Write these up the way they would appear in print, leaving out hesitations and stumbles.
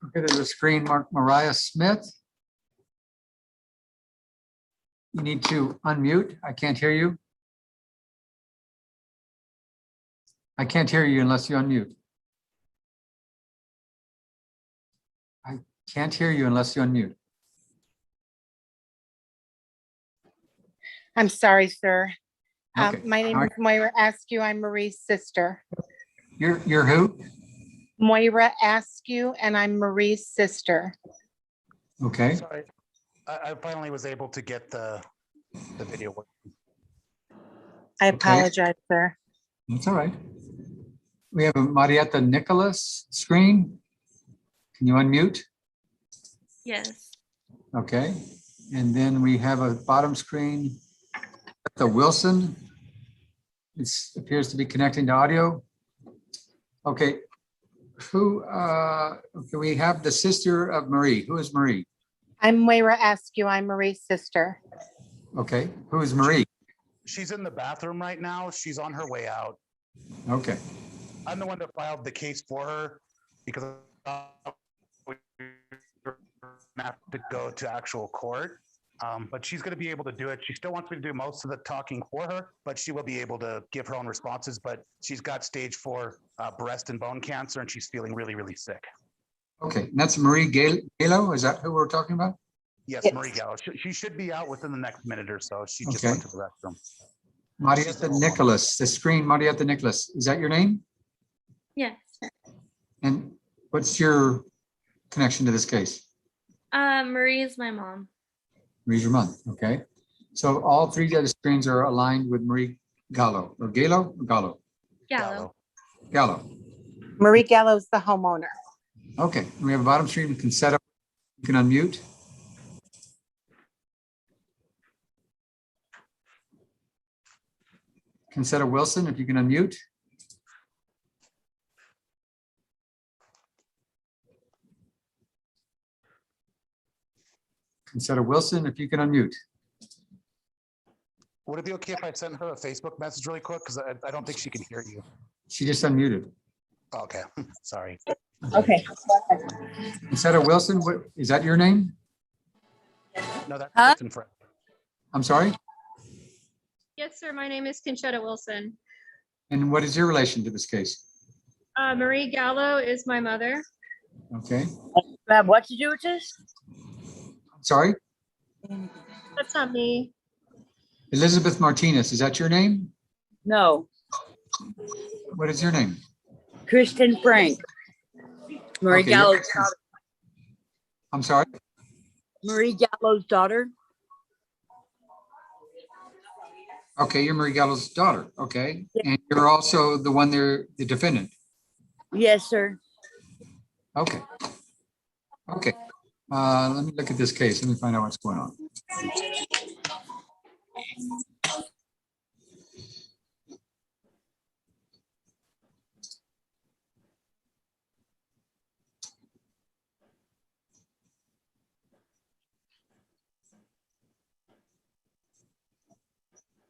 Okay, there's a screen, Mariah Smith. You need to unmute. I can't hear you. I can't hear you unless you unmute. I can't hear you unless you unmute. I'm sorry, sir. Okay. My name All is right. Moira Askew. I'm Marie's sister. You're who? Moira Askew, and I'm Marie's sister. Okay. Sorry, I finally was able to get the video working. I Okay. apologize, sir. That's all right. We have a Marietta Nicholas screen. Can you unmute? Yes. Okay. And then we have a bottom screen, the Wilson. It appears to be connecting to audio. Okay. Who, okay, we have the sister of Marie. Who is Marie? I'm Moira Askew. I'm Marie's sister. Okay. Who is Marie? She's in the bathroom right now. She's on her way out. Okay. I'm the one that filed the case for her because we have to go to actual court. But she's going to be able to do it. She still wants me to do most of the talking for her, but she will be able to give her own responses. But she's got stage 4 breast and bone cancer, and she's feeling really, really sick. Okay. And that's Marie Galo. Is that who we're talking about? Yes, Yes. Marie Gallo. She should be out within the next minute or so. She just Okay. went to the restroom. Marietta Nicholas, the screen, Marietta Nicholas. Is that your name? Yes. And what's your connection to this case? Marie is my mom. Marie's your mom. Okay. So all three other screens are aligned with Marie Gallo or Galo or Gallo? Gallo. Gallo. Marie Gallo's the homeowner. Okay. We have a bottom screen. We can set up. You can unmute. Concetta Wilson, if you can unmute. Concetta Wilson, if you can unmute. Would it be okay if I sent her a Facebook message really quick? Because I don't think she can hear you. She just unmuted. Okay, sorry. Okay. Concetta Wilson, what, is that your name? No, that's Huh? Kristen Frank. I'm sorry. Yes, sir. My name is Conchetta Wilson. And what is your relation to this case? Marie Gallo is my mother. Okay. Have what to do with this? Sorry. That's not me. Elizabeth Martinez, is that your name? No, What is your name? Kristen Frank. Marie Okay, Gallo's you're- daughter. I'm sorry. Marie Gallo's daughter. Okay, you're Marie Gallo's daughter. Okay. Yeah. And you're also the one there, the defendant. Yes, sir. Okay. Okay. Let me look at this case. Let me find out what's going on.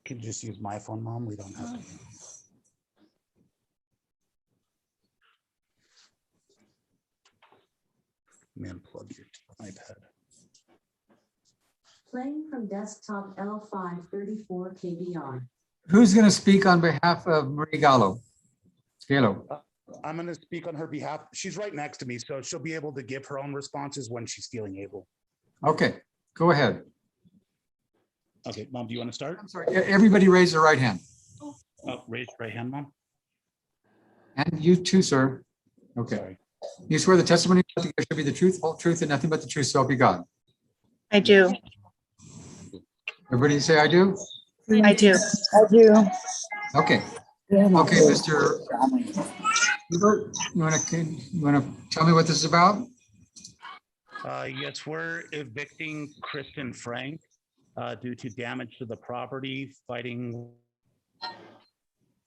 Can you just use my phone, Mom? We don't have to. Man, plug your iPad. Playing from desktop L534 KBR. Who's going to speak on behalf of Marie Gallo? Gallo. I'm going to speak on her behalf. She's right next to me, so she'll be able to give her own responses when she's feeling able. Okay, go ahead. Okay, Mom, do you want to start? I'm sorry. Everybody raise their right hand. Oh, raise your right hand, Mom. And you too, sir. Okay. Sorry. You swear the testimony you give should be the truth, whole truth, and nothing but the truth, so help you God. I do. Everybody say I do? I do. I do. Okay. Okay, Mr. Hubert, you want to tell me what this is about? Yes, we're evicting Kristen Frank due to damage to the property, fighting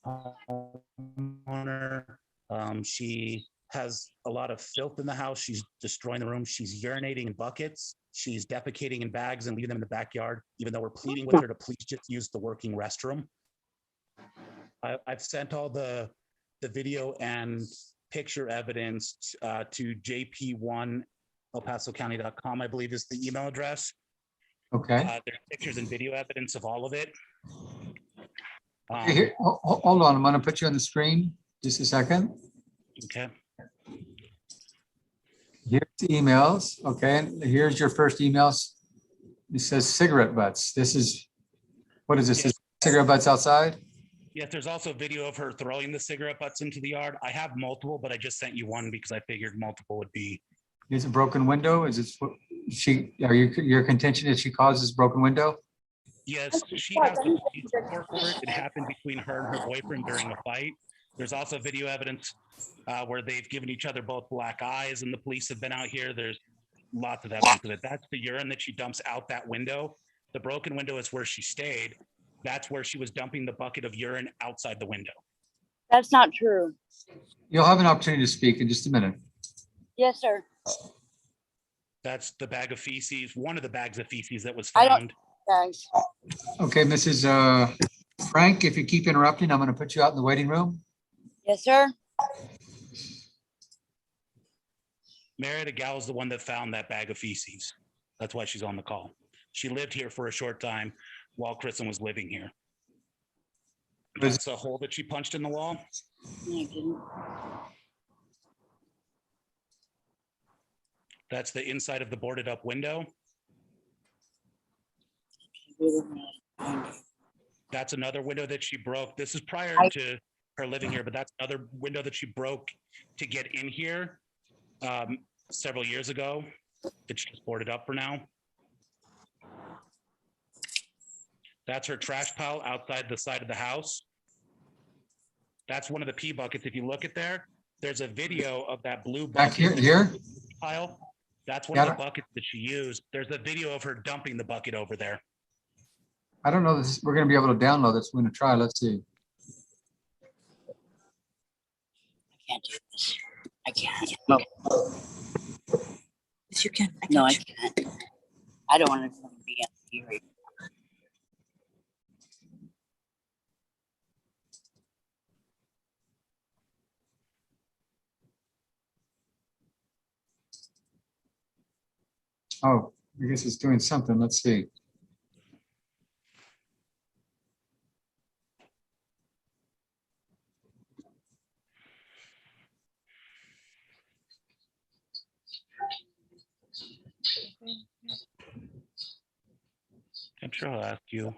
homeowner. She has a lot of filth in the house. She's destroying the room. She's urinating in buckets. She's defecating in bags and leaving them in the backyard, even though we're pleading with her to please just use the working restroom. I've sent all the video and picture evidence to jp1elpasocounty.com, I believe is the email address. Okay. There's pictures and video evidence of all of it. Okay, here, hold on, I'm gonna put you on the screen, just a second. Okay. Here's the emails, okay, and here's your first emails. It says cigarette butts. This is, what is this? Yes. Cigarette butts outside? Yes, there's also video of her throwing the cigarette butts into the yard. I have multiple, but I just sent you one because I figured multiple would be. Is it broken window? Is it, your contention is she causes broken window? Yes, she has the police report for it. It happened between her and her boyfriend during a fight. There's also video evidence where they've given each other both black eyes, and the police have been out here. There's lots of evidence of it. That's the urine that she dumps out that window. The broken window is where she stayed. That's where she was dumping the bucket of urine outside the window. That's not true. You'll have an opportunity to speak in just a minute. Yes, sir. That's the bag of feces, one of the bags of feces that was I don't- found. Guys, Okay, Mrs. Frank, if you keep interrupting, I'm gonna put you out in the waiting room. yes, sir. Merida Gal is the one that found that bag of feces. That's why she's on the call. She lived here for a short time while Kristen was living here. That's a hole that she punched in the wall. I didn't. That's the inside of the boarded up window. That's another window that she broke. This is prior to her living here, but that's another window that she broke to get in here several years ago. It's just boarded up for now. That's her trash pile outside the side of the house. That's one of the pee buckets. If you look at there, there's a video of that blue Back bucket here? pile. That's one Yeah, of the buckets that she used. There's a video of her dumping the bucket over there. I don't know this, we're gonna be able to download this. We're gonna try. Let's see. I can't do this. I can't. Yes, you can. No, I can't. I don't want to be on here. Oh, I guess it's doing something. Let's see. I'm sure I'll ask you.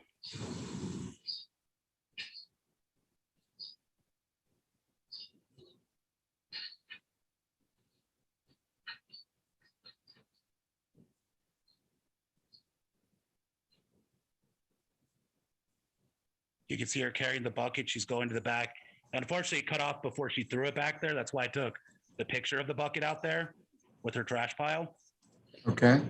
You can see her carrying the bucket. She's going to the back. Unfortunately, it cut off before she threw it back there. That's why I took the picture of the bucket out there with her trash pile. Okay.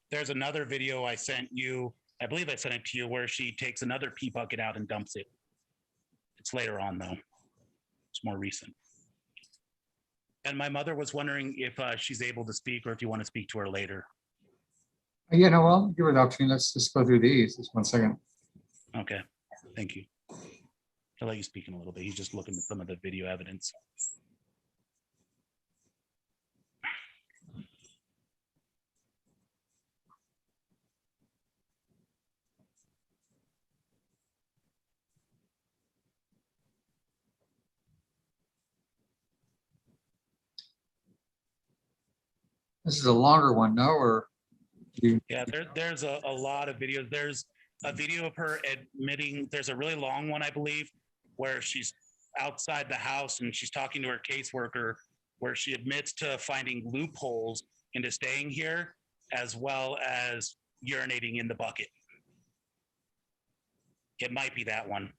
There's another video I sent you. I believe I sent it to you where she takes another pee bucket out and dumps it. It's later on though. It's more recent. And my mother was wondering if she's able to speak or if you want to speak to her later. Yeah, no, well, give her the opportunity. Let's just go through these. Just 1 second. Okay, thank you. I'll let you speak in a little bit. He's just looking at some of the video evidence. This is a longer one, no, or you, Yeah, there's a lot of videos. There's a video of her admitting, there's a really long one, I believe, where she's outside the house and she's talking to her caseworker, where she admits to finding loopholes into staying here, as well as urinating in the bucket. It might be that one.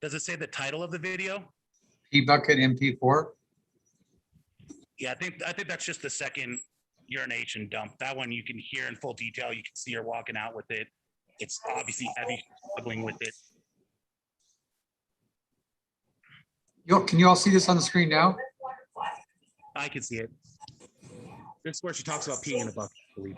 Does it say the title of the video? P bucket MP4? Yeah, I think that's just the second urination dump. That one you can hear in full detail. You can see her walking out with it. It's obviously heavy, struggling with it. Can you all see this on the screen now? I can see it. This is where she talks about peeing in a bucket, I believe.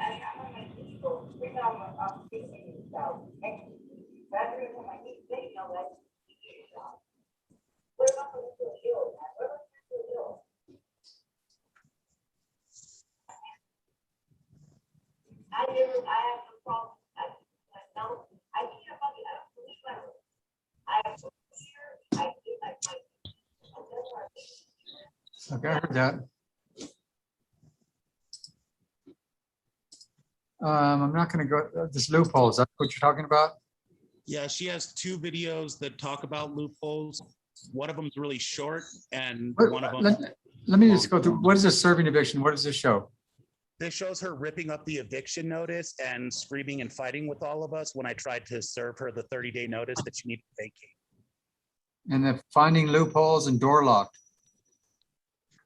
Okay, I heard that. I'm not gonna go, this loophole, is that what you're talking about? Yeah, she has two videos that talk about loopholes. One of them's really short and one of them, Let me just go through, what is a serving eviction? What does this show? This shows her ripping up the eviction notice and screaming and fighting with all of us when I tried to serve her the 30-day notice that she needed to vacate. And the finding loopholes and door locked.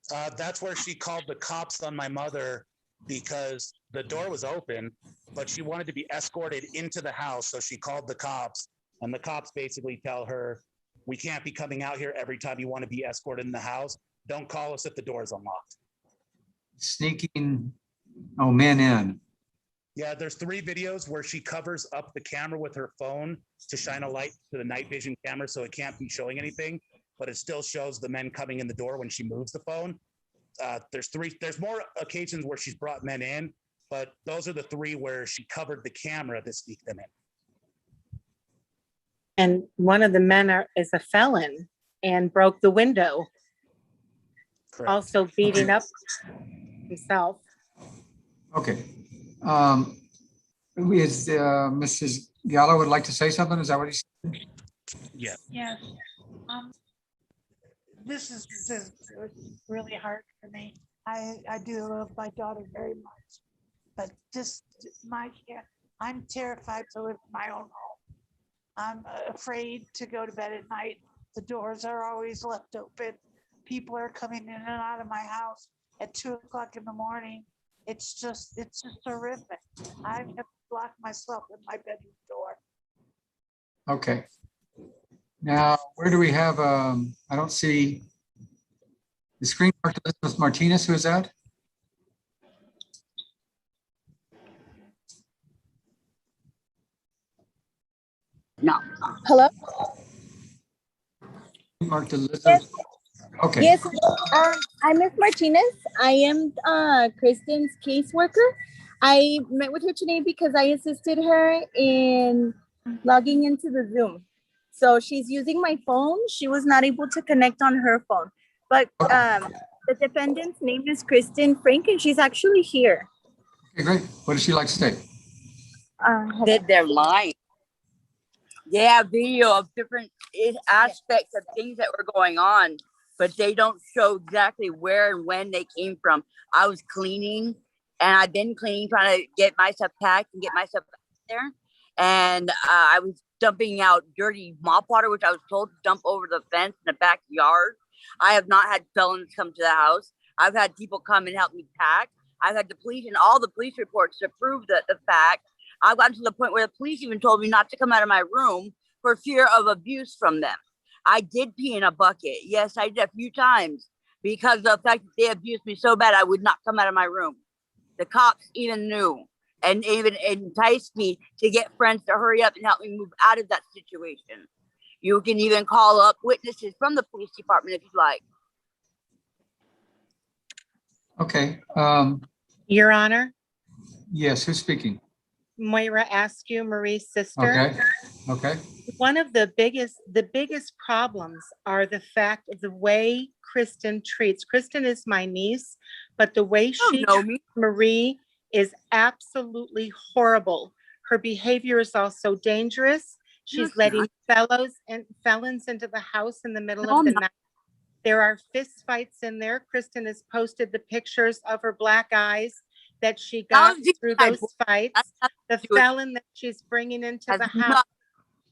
That's where she called the cops on my mother because the door was open, but she wanted to be escorted into the house. So she called the cops, and the cops basically tell her, we can't be coming out here every time you want to be escorted in the house. Don't call us if the door is unlocked. Sneaking, men in. Yeah, there's 3 videos where she covers up the camera with her phone to shine a light to the night vision camera so it can't be showing anything, but it still shows the men coming in the door when she moves the phone. There's more occasions where she's brought men in, but those are the 3 where she covered the camera to sneak them in. And one of the men is a felon and broke the window, Correct. also beating up himself. Okay. Is Mrs. Gallo would like to say something? Is that what he's? Yeah. Yes. This is really hard for me. I do love my daughter very much, but just I'm terrified to live in my own home. I'm afraid to go to bed at night. The doors are always left open. People are coming in and out of my house at 2 o'clock in the morning. It's just horrific. I have to lock myself in my bedroom door. Okay. Now, where do we have, I don't see the screen marked Elizabeth Martinez. Who is that? No. Hello? Marked Elizabeth. Okay. Yes, I'm Miss Martinez. I am Kristen's caseworker. I met with her today because I assisted her in logging into the Zoom. So she's using my phone. She was not able to connect on her phone. But the defendant's name is Kristen Frank, and she's actually here. Okay, great. What does she like to say? They're lying. They have video of different aspects of things that were going on, but they don't show exactly where and when they came from. I was cleaning, and I've been cleaning, trying to get myself packed and get myself there. And I was dumping out dirty mop water, which I was told to dump over the fence in the backyard. I have not had felons come to the house. I've had people come and help me pack. I've had the police and all the police reports to prove the fact. I've gotten to the point where the police even told me not to come out of my room for fear of abuse from them. I did pee in a bucket. Yes, I did a few times because of the fact that they abused me so bad I would not come out of my room. The cops even knew and even enticed me to get friends to hurry up and help me move out of that situation. You can even call up witnesses from the police department if you'd like. Okay. Your Honor, Yes, who's speaking? Moira Askew, Marie's sister. Okay. Okay. One of the biggest problems are the fact of the way Kristen treats. Kristen is my niece, but the way she know me. treats Marie is absolutely horrible. Her behavior is also dangerous. She's it's letting not. felons into the house in the middle No, of the I'm not. night. There are fist fights in there. Kristen has posted the pictures of her black eyes that she got was just through my those boy. fights. That's The nothing to do with- felon that she's bringing into has the house, nothing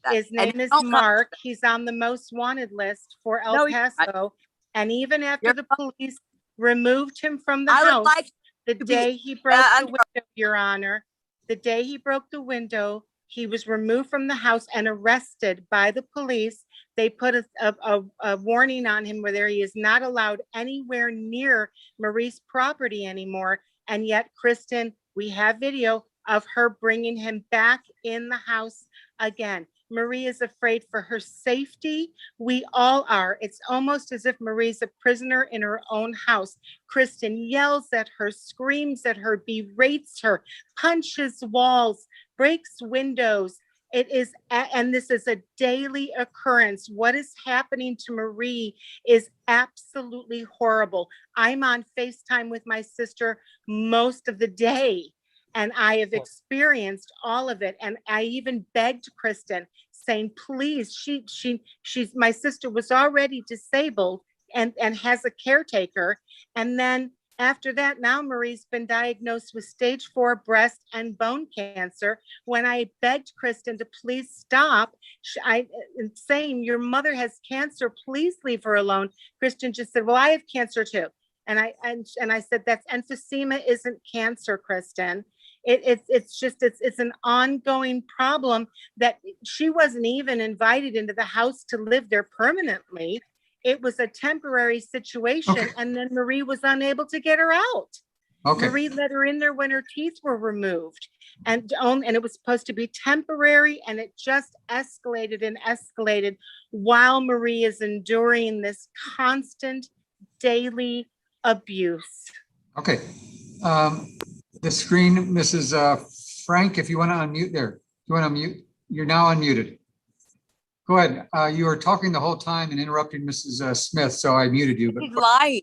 to do with his that. And name is don't come- Mark. He's on the most wanted list for No, El he's not. Paso. And even after You're the police removed him from the I would house, like the to be, day he broke the under- window, Your Honor, the day he broke the window, he was removed from the house and arrested by the police. They put a warning on him where he is not allowed anywhere near Marie's property anymore. And yet, Kristen, we have video of her bringing him back in the house again. Marie is afraid for her safety. We all are. It's almost as if Marie's a prisoner in her own house. Kristen yells at her, screams at her, berates her, punches walls, breaks windows. It is, and this is a daily occurrence. What is happening to Marie is absolutely horrible. I'm on FaceTime with my sister most of the day, and I have experienced all of it. And I even begged Kristen, saying, please, she's, my sister was already disabled and has a caretaker. And then after that, now Marie's been diagnosed with stage 4 breast and bone cancer. When I begged Kristen to please stop, saying, your mother has cancer, please leave her alone. Kristen just said, well, I have cancer too. And I said, that's emphysema isn't cancer, Kristen. It's an ongoing problem that she wasn't even invited into the house to live there permanently. It was a temporary situation, Okay. and then Marie was unable to get her out. Okay, Marie let her in there when her teeth were removed, and it was supposed to be temporary, and it just escalated and escalated while Marie is enduring this constant daily abuse. okay. The screen, Mrs. Frank, if you want to unmute there, you want to mute, you're now unmuted. Go ahead. You were talking the whole time and interrupting Mrs. Smith, so I muted you. She's lying.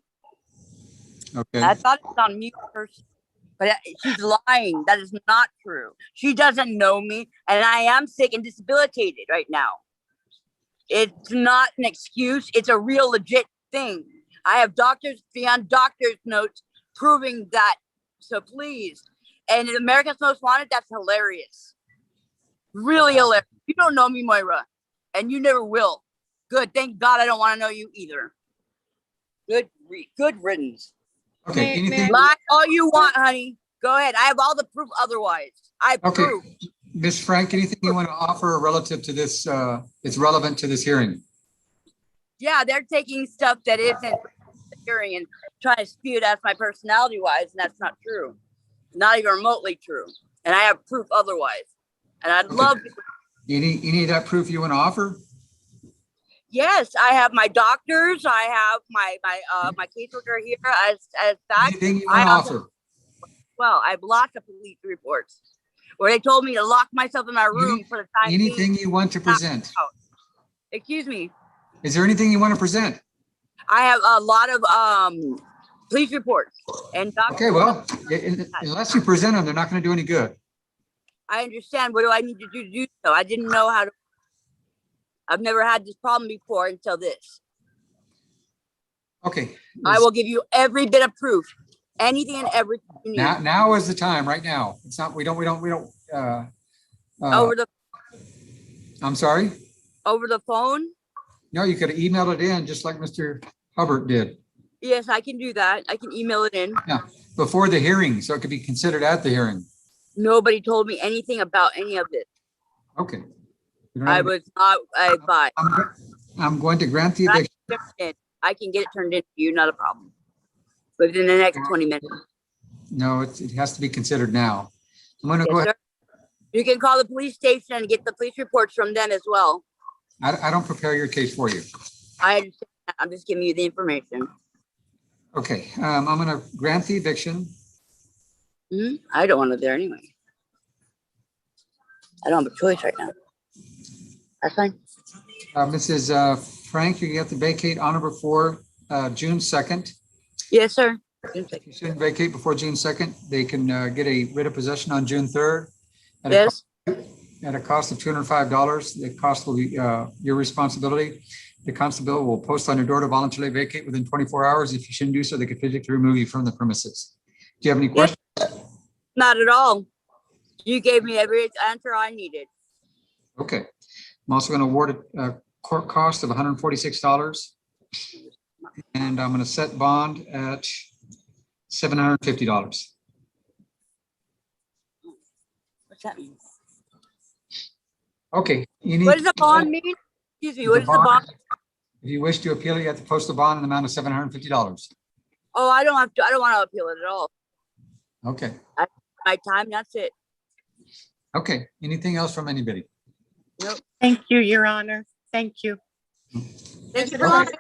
Okay, I thought it was on mute first, but she's lying. That is not true. She doesn't know me, and I am sick and disabilitated right now. It's not an excuse. It's a real legit thing. I have doctors beyond doctor's notes proving that. So please, and America's Most Wanted, that's hilarious. Really hilarious. You don't know me, Moira, and you never will. Good. Thank God I don't want to know you either. Good riddance. okay. May- Anything, Lie all you want, honey. Go ahead. I have all the proof otherwise. I have okay. proof. Ms. Frank, anything you want to offer relative to this, it's relevant to this hearing? Yeah, they're taking stuff that isn't hearing and trying to spew it as my personality wise, and that's not true. Not even remotely true. And I have proof otherwise. And I'd love to. Any of that proof you want to offer? Yes, I have my doctors. I have my caseworker here as fact. Anything you want to I also- offer? Well, I have lots of police reports where they told me to lock myself in my room for the time Anything being. you want to present? Excuse me. Is there anything you want to present? I have a lot of police reports and doctors. Okay, well, unless you present them, they're not going to do any good. I understand. What do I need to do so? I didn't know how to. I've never had this problem before until this. Okay. I will give you every bit of proof, anything and everything you need. Now is the time, right now. It's not, we don't, Over the I'm sorry? over the phone. No, you could have emailed it in just like Mr. Hubbard did Yes, I can do that. I can email it in. before the hearing, so it could be considered at the hearing. Nobody told me anything about any of this. Okay. You don't I have- was not advised. I'm going to grant the eviction. I can get it turned into you, not a problem. Within the next 20 minutes. No, it has to be considered now. I'm going to go Yes, ahead. sir. You can call the police station and get the police reports from them as well. I don't prepare your case for you. I understand. I'm just giving you the information. Okay, I'm going to grant the eviction. I don't want to live there anyway. I don't have a choice right now. That's fine. Mrs. Frank, you have to vacate on or before June 2nd. Yes, sir. If you shouldn't vacate before June 2nd, they can get a writ of possession on June 3rd. Yes. At a cost of $205. The cost will be your responsibility. The constable will post on your door to voluntarily vacate within 24 hours. If you shouldn't do so, they could physically remove you from the premises. Do you have any questions? Not at all. You gave me every answer I needed. Okay. I'm also going to award a court cost of $146. And I'm going to set bond at $750. What's that mean? Okay. What does the bond mean? Excuse me, what is the bond? If you wish to appeal, you have to post a bond in the amount of $750. Oh, I don't have to, I don't want to appeal it at all. Okay. My time, that's it. Okay. Anything else from anybody? Thank you, Your Honor. Thank you. Thank you. Okay.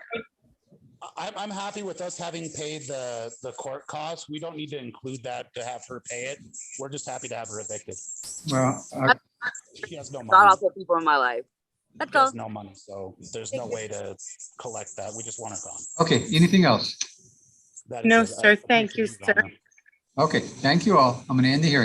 I'm happy with us having paid the court costs. We don't need to include that to have her pay it. We're just happy to have her evicted. Well, She has no God money. awful people in my life. That's She all. has no money, so there's no way to collect that. We just want her gone. Okay, anything else? That is No, it. I sir. Thank appreciate you, Your sir. Honor. Okay, thank you all. I'm going to end the hearing.